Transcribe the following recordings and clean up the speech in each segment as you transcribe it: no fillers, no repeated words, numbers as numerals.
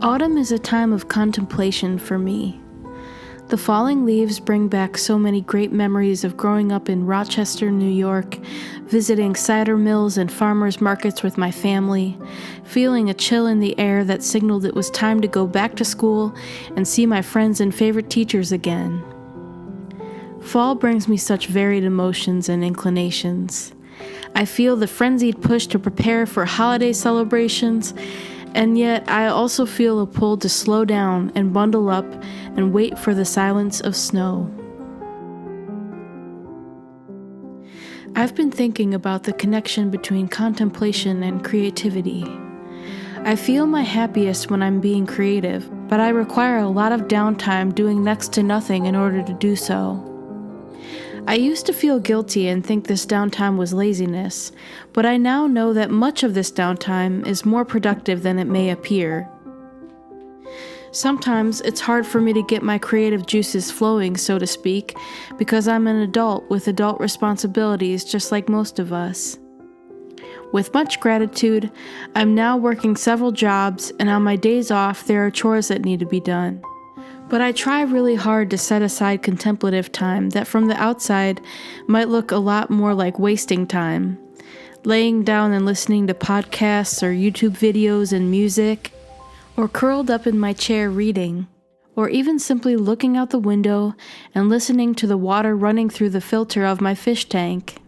Autumn is a time of contemplation for me. The falling leaves bring back so many great memories of growing up in Rochester, New York, visiting cider mills and farmers markets with my family, feeling a chill in the air that signaled it was time to go back to school and see my friends and favorite teachers again. Fall brings me such varied emotions and inclinations. I feel the frenzied push to prepare for holiday celebrations, and yet I also feel a pull to slow down and bundle up and wait for the silence of snow. I've been thinking about the connection between contemplation and creativity. I feel my happiest when I'm being creative, but I require a lot of downtime doing next to nothing in order to do so. I used to feel guilty and think this downtime was laziness, but I now know that much of this downtime is more productive than it may appear. Sometimes it's hard for me to get my creative juices flowing, so to speak, because I'm an adult with adult responsibilities just like most of us. With much gratitude, I'm now working several jobs, and on my days off there are chores that need to be done. But I try really hard to set aside contemplative time that from the outside might look a lot more like wasting time. Laying down and listening to podcasts or YouTube videos and music, or curled up in my chair reading, or even simply looking out the window and listening to the water running through the filter of my fish tank.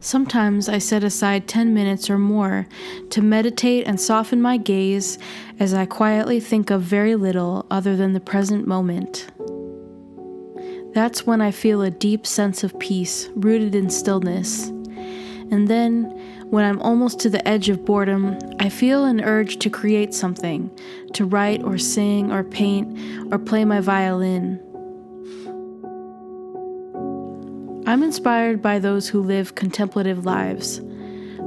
Sometimes I set aside 10 minutes or more to meditate and soften my gaze as I quietly think of very little other than the present moment. That's when I feel a deep sense of peace rooted in stillness. And then, when I'm almost to the edge of boredom, I feel an urge to create something, to write or sing or paint or play my violin. I'm inspired by those who live contemplative lives,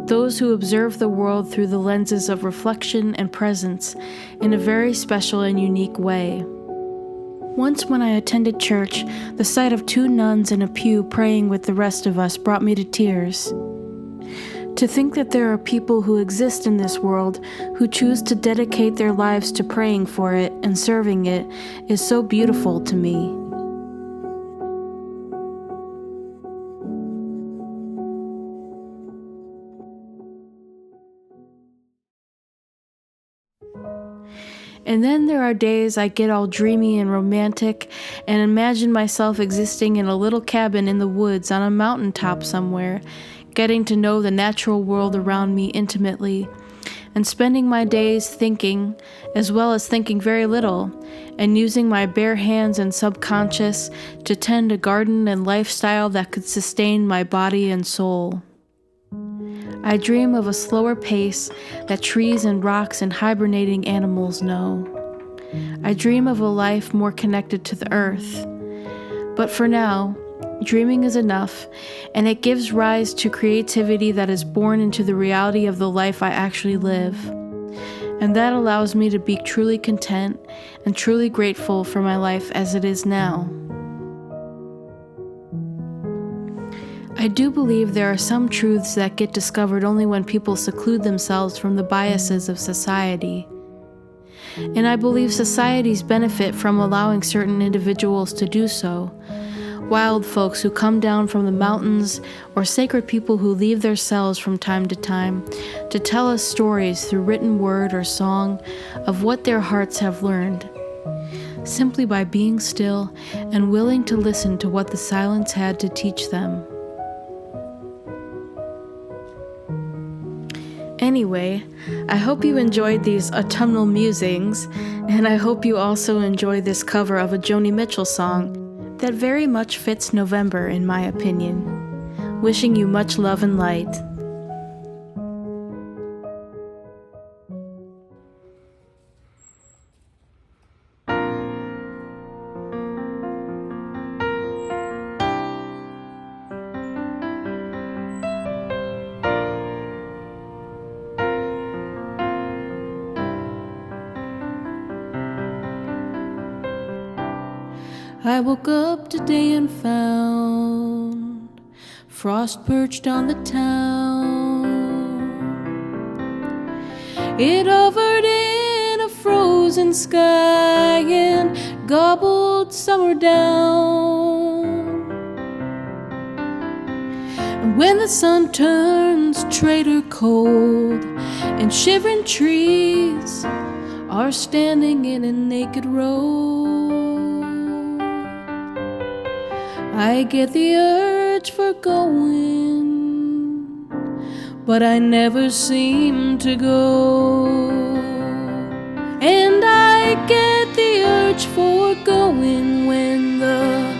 those who observe the world through the lenses of reflection and presence in a very special and unique way. Once when I attended church, the sight of two nuns in a pew praying with the rest of us brought me to tears. To think that there are people who exist in this world who choose to dedicate their lives to praying for it and serving it is so beautiful to me. And then there are days I get all dreamy and romantic and imagine myself existing in a little cabin in the woods on a mountaintop somewhere, getting to know the natural world around me intimately, and spending my days thinking, as well as thinking very little, and using my bare hands and subconscious to tend a garden and lifestyle that could sustain my body and soul. I dream of a slower pace that trees and rocks and hibernating animals know. I dream of a life more connected to the earth. But for now, dreaming is enough, and it gives rise to creativity that is born into the reality of the life I actually live. And that allows me to be truly content and truly grateful for my life as it is now. I do believe there are some truths that get discovered only when people seclude themselves from the biases of society. And I believe societies benefit from allowing certain individuals to do so. Wild folks who come down from the mountains, or sacred people who leave their cells from time to tell us stories through written word or song of what their hearts have learned, simply by being still and willing to listen to what the silence had to teach them. Anyway, I hope you enjoyed these autumnal musings, and I hope you also enjoy this cover of a Joni Mitchell song that very much fits November in my opinion. Wishing you much love and light. I woke up today and found frost perched on the town. It hovered in frozen sky and gobbled summer down. And when the sun turns traitor cold and shivering trees are standing in a naked road, I get the urge for going, but I never seem to go. And I get the urge for going when the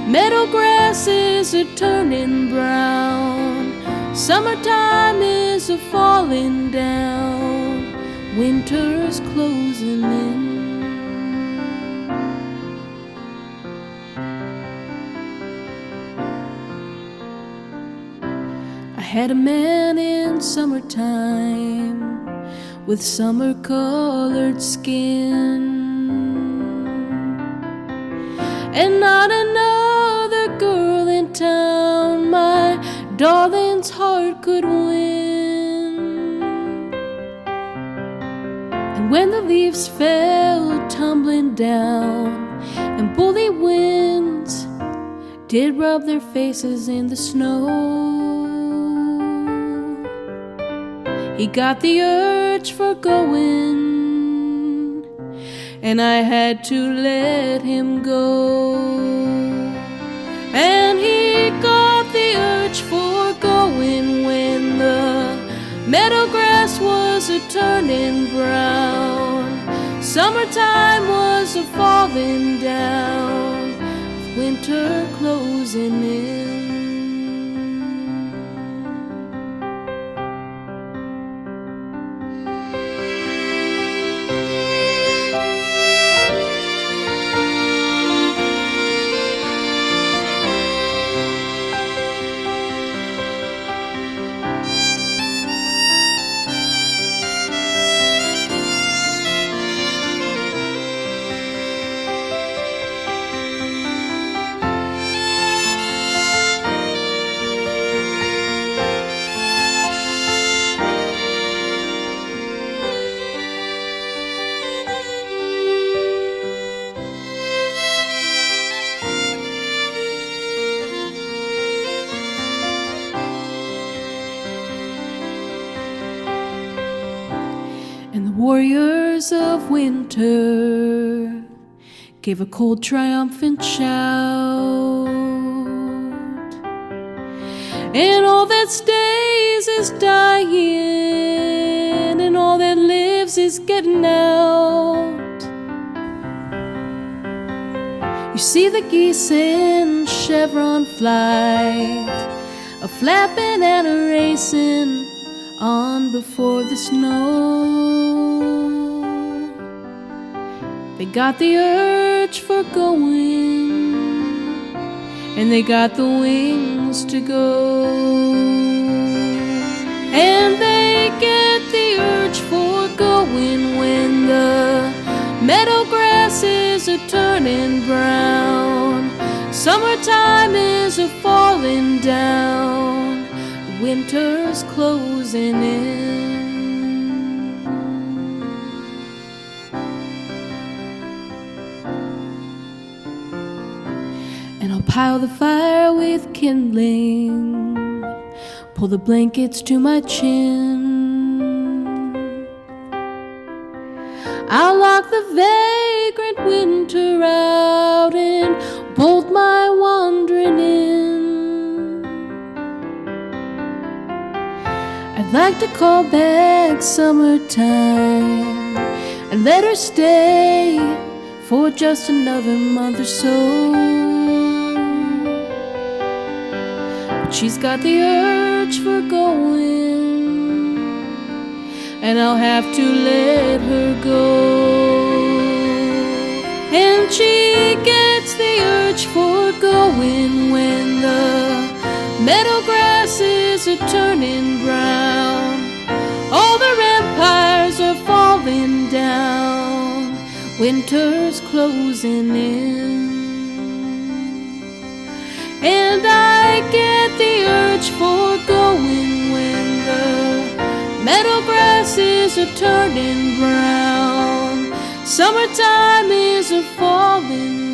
meadow grasses are turning brown, summertime is a falling down, winter's closing in. I had a man in summertime with summer-colored skin, and not another girl in town my darling's heart could win. And when the leaves fell tumbling down and bully winds did rub their faces in the snow, he got the urge for going, and I had to let him go. And he got the urge for going when the meadow grass was a turning brown, summertime was a falling down, with winter closing in. And the warriors of winter gave a cold, triumphant shout, and all that stays is dying, and all that lives is getting out. You see the geese in chevron flight, a flapping and a racing on before the snow. They got the urge for going, and they got the wings to go. And they get the urge for going when the meadow grasses are turning brown, summertime is a falling down, winter's closing in. And I'll pile the fire with kindling, pull the blankets to my chin. I'll lock the vagrant winter out and bolt my wandering in. I'd like to call back summertime and let her stay for just another month or so. But she's got the urge for going, and I'll have to let her go. And she gets the urge for going when the meadow grasses are turning brown, all their empires are falling down, winter's closing in. And I get the urge for going when the meadow grasses are turning brown, Summertime is a falling